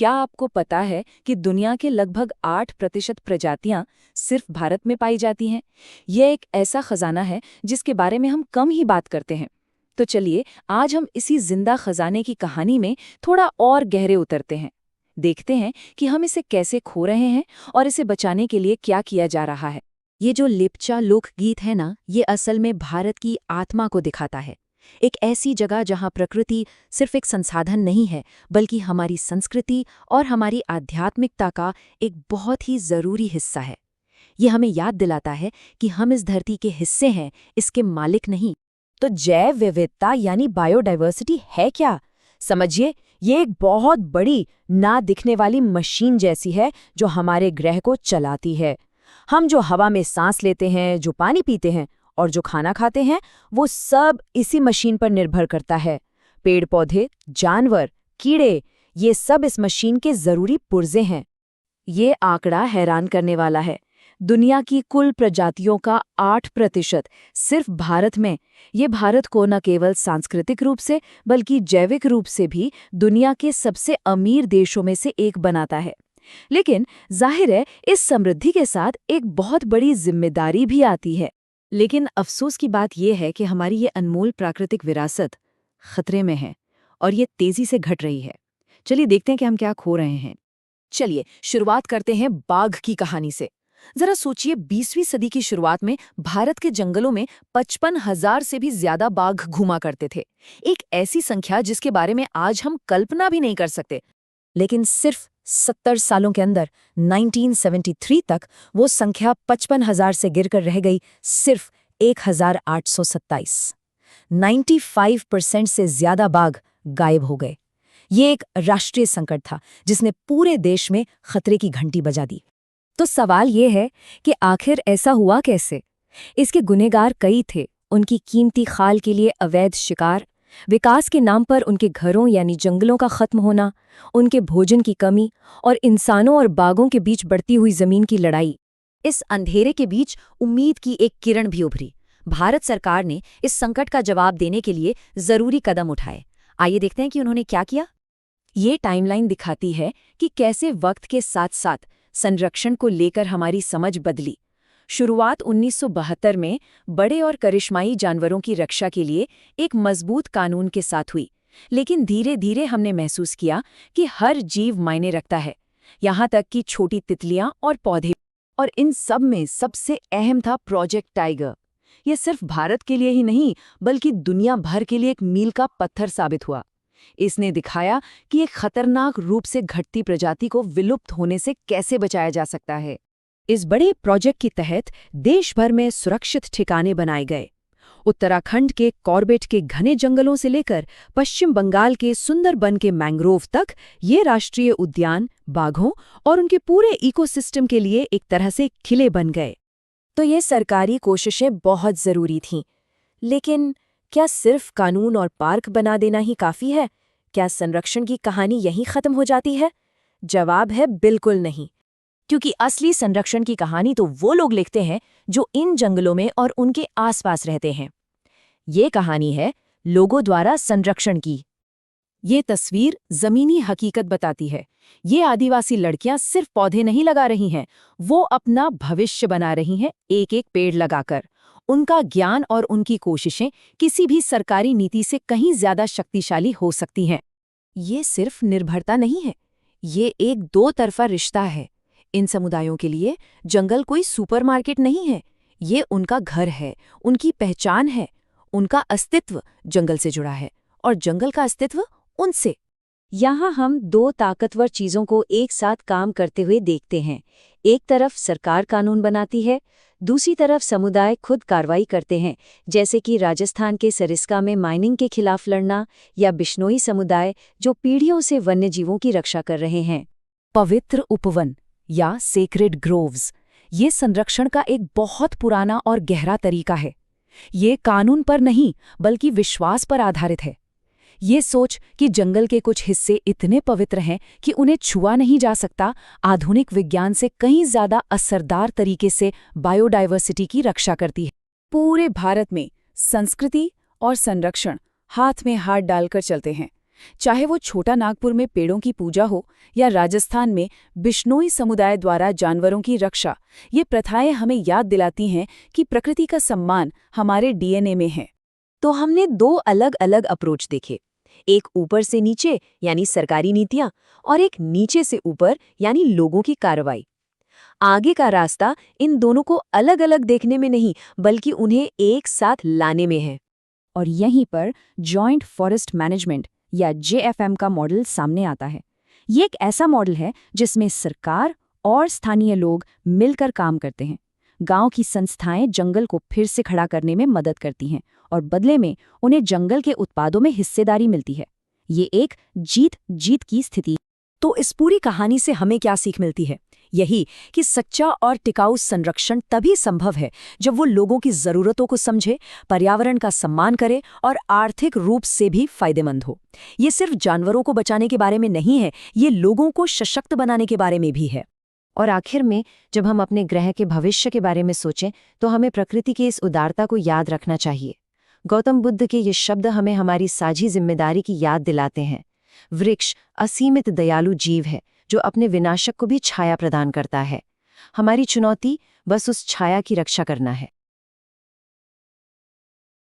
क्या आपको पता है कि दुनिया के लगभग 8% प्रजातियां सिर्फ भारत में पाई जाती हैं? यह एक ऐसा खजाना है जिसके बारे में हम कम ही बात करते हैं। तो चलिए आज हम इसी जिंदा खजाने की कहानी में थोड़ा और गहरे उतरते हैं। देखते हैं कि हम इसे कैसे खो रहे हैं और इसे बचाने के लिए क्या किया जा रहा है। ये जो लेप्चा लोकगीत है ना, ये असल में भारत की आत्मा को दिखाता है। एक ऐसी जगह जहाँ प्रकृति सिर्फ एक संसाधन नहीं है, बल्कि हमारी संस्कृति और हमारी आध्यात्मिकता का एक बहुत ही जरूरी हिस्सा है। ये हमें याद दिलाता है कि हम इस धरती के हिस्से हैं, इसके मालिक नहीं। तो जैव विविधता यानी बायोडायवर्सिटी है क्या? समझिए, ये एक बहुत बड़ी ना दिखने वाली मशीन जैसी है जो हमारे ग्रह को चलाती है। हम जो हवा में सांस लेते हैं, जो पानी पीते हैं और जो खाना खाते हैं, वो सब इसी मशीन पर निर्भर करता है। पेड़ पौधे, जानवर, कीड़े, ये सब इस मशीन के जरूरी पुर्जे हैं। ये आंकड़ा हैरान करने वाला है। दुनिया की कुल प्रजातियों का 8% सिर्फ भारत में। ये भारत को न केवल सांस्कृतिक रूप से बल्कि जैविक रूप से भी दुनिया के सबसे अमीर देशों में से एक बनाता है। लेकिन जाहिर है, इस समृद्धि के साथ एक बहुत बड़ी जिम्मेदारी भी आती है। लेकिन अफसोस की बात यह है कि हमारी ये अनमोल प्राकृतिक विरासत खतरे में है और ये तेजी से घट रही है। चलिए देखते हैं कि हम क्या खो रहे हैं। चलिए शुरुआत करते हैं बाघ की कहानी से। जरा सोचिए, 20वीं सदी की शुरुआत में भारत के जंगलों में 55,000 से भी ज्यादा बाघ घूमा करते थे। एक ऐसी संख्या जिसके बारे में आज हम कल्पना भी नहीं कर सकते। लेकिन सिर्फ 70 सालों के अंदर 1973 तक वो संख्या 55,000 से गिरकर रह गई सिर्फ 1,827। 95% से ज्यादा बाघ गायब हो गए। ये एक राष्ट्रीय संकट था जिसने पूरे देश में खतरे की घंटी बजा दी। तो सवाल ये है कि आखिर ऐसा हुआ कैसे? इसके गुनहगार कई थे। उनकी कीमती खाल के लिए अवैध शिकार, विकास के नाम पर उनके घरों यानी जंगलों का खत्म होना, उनके भोजन की कमी और इंसानों और बाघों के बीच बढ़ती हुई जमीन की लड़ाई। इस अंधेरे के बीच उम्मीद की एक किरण भी उभरी। भारत सरकार ने इस संकट का जवाब देने के लिए जरूरी कदम उठाए। आइए देखते हैं कि उन्होंने क्या किया। ये टाइमलाइन दिखाती है कि कैसे वक्त के साथ साथ संरक्षण को लेकर हमारी समझ बदली। शुरुआत 1972 में बड़े और करिश्माई जानवरों की रक्षा के लिए एक मजबूत कानून के साथ हुई। लेकिन धीरे धीरे हमने महसूस किया कि हर जीव मायने रखता है, यहाँ तक कि छोटी तितलियां और पौधे। और इन सब में सबसे अहम था प्रोजेक्ट टाइगर। यह सिर्फ भारत के लिए ही नहीं बल्कि दुनिया भर के लिए एक मील का पत्थर साबित हुआ। इसने दिखाया कि एक खतरनाक रूप से घटती प्रजाति को विलुप्त होने से कैसे बचाया जा सकता है। इस बड़े प्रोजेक्ट के तहत देश भर में सुरक्षित ठिकाने बनाए गए। उत्तराखंड के कॉर्बेट के घने जंगलों से लेकर पश्चिम बंगाल के सुंदरबन के मैंग्रोव तक ये राष्ट्रीय उद्यान बाघों और उनके पूरे इकोसिस्टम के लिए एक तरह से किले बन गए। तो ये सरकारी कोशिशें बहुत जरूरी थीं। लेकिन क्या सिर्फ कानून और पार्क बना देना ही काफी है? क्या संरक्षण की कहानी यहीं खत्म हो जाती है? जवाब है बिल्कुल नहीं। क्योंकि असली संरक्षण की कहानी तो वो लोग लिखते हैं जो इन जंगलों में और उनके आसपास रहते हैं। ये कहानी है लोगों द्वारा संरक्षण की। ये तस्वीर जमीनी हकीकत बताती है। ये आदिवासी लड़कियां सिर्फ पौधे नहीं लगा रही हैं, वो अपना भविष्य बना रही हैं एक एक पेड़ लगाकर। उनका ज्ञान और उनकी कोशिशें किसी भी सरकारी नीति से कहीं ज्यादा शक्तिशाली हो सकती हैं। ये सिर्फ निर्भरता नहीं है, ये एक दो तरफा रिश्ता है। इन समुदायों के लिए जंगल कोई सुपरमार्केट नहीं है, ये उनका घर है, उनकी पहचान है। उनका अस्तित्व जंगल से जुड़ा है और जंगल का अस्तित्व उनसे। यहाँ हम दो ताकतवर चीजों को एक साथ काम करते हुए देखते हैं। एक तरफ सरकार कानून बनाती है, दूसरी तरफ समुदाय खुद कार्रवाई करते हैं, जैसे कि राजस्थान के सरिस्का में माइनिंग के खिलाफ लड़ना या बिश्नोई समुदाय जो पीढ़ियों से वन्यजीवों की रक्षा कर रहे हैं। पवित्र उपवन या सेक्रेड ग्रोव्स, ये संरक्षण का एक बहुत पुराना और गहरा तरीका है। ये कानून पर नहीं बल्कि विश्वास पर आधारित है। ये सोच कि जंगल के कुछ हिस्से इतने पवित्र हैं कि उन्हें छुआ नहीं जा सकता, आधुनिक विज्ञान से कहीं ज्यादा असरदार तरीके से बायोडायवर्सिटी की रक्षा करती है। पूरे भारत में संस्कृति और संरक्षण हाथ में हाथ डालकर चलते हैं। चाहे वो छोटा नागपुर में पेड़ों की पूजा हो या राजस्थान में बिश्नोई समुदाय द्वारा जानवरों की रक्षा, ये प्रथाएं हमें याद दिलाती हैं कि प्रकृति का सम्मान हमारे डीएनए में है। तो हमने दो अलग अलग अप्रोच देखे, एक ऊपर से नीचे यानी सरकारी नीतियां और एक नीचे से ऊपर यानी लोगों की कार्रवाई। आगे का रास्ता इन दोनों को अलग अलग देखने में नहीं बल्कि उन्हें एक साथ लाने में है। और यहीं पर जॉइंट फॉरेस्ट मैनेजमेंट या JFM का मॉडल सामने आता है। ये एक ऐसा मॉडल है जिसमें सरकार और स्थानीय लोग मिलकर काम करते हैं। गांव की संस्थाएं जंगल को फिर से खड़ा करने में मदद करती हैं और बदले में उन्हें जंगल के उत्पादों में हिस्सेदारी मिलती है। ये एक जीत-जीत की स्थिति। तो इस पूरी कहानी से हमें क्या सीख मिलती है? यही कि सच्चा और टिकाऊ संरक्षण तभी संभव है जब वो लोगों की जरूरतों को समझे, पर्यावरण का सम्मान करे और आर्थिक रूप से भी फायदेमंद हो। ये सिर्फ जानवरों को बचाने के बारे में नहीं है, ये लोगों को सशक्त बनाने के बारे में भी है। और आखिर में जब हम अपने ग्रह के भविष्य के बारे में सोचें तो हमें प्रकृति की इस उदारता को याद रखना चाहिए। गौतम बुद्ध के ये शब्द हमें हमारी साझी जिम्मेदारी की याद दिलाते हैं। वृक्ष असीमित दयालु जीव है जो अपने विनाशक को भी छाया प्रदान करता है। हमारी चुनौती बस उस छाया की रक्षा करना है।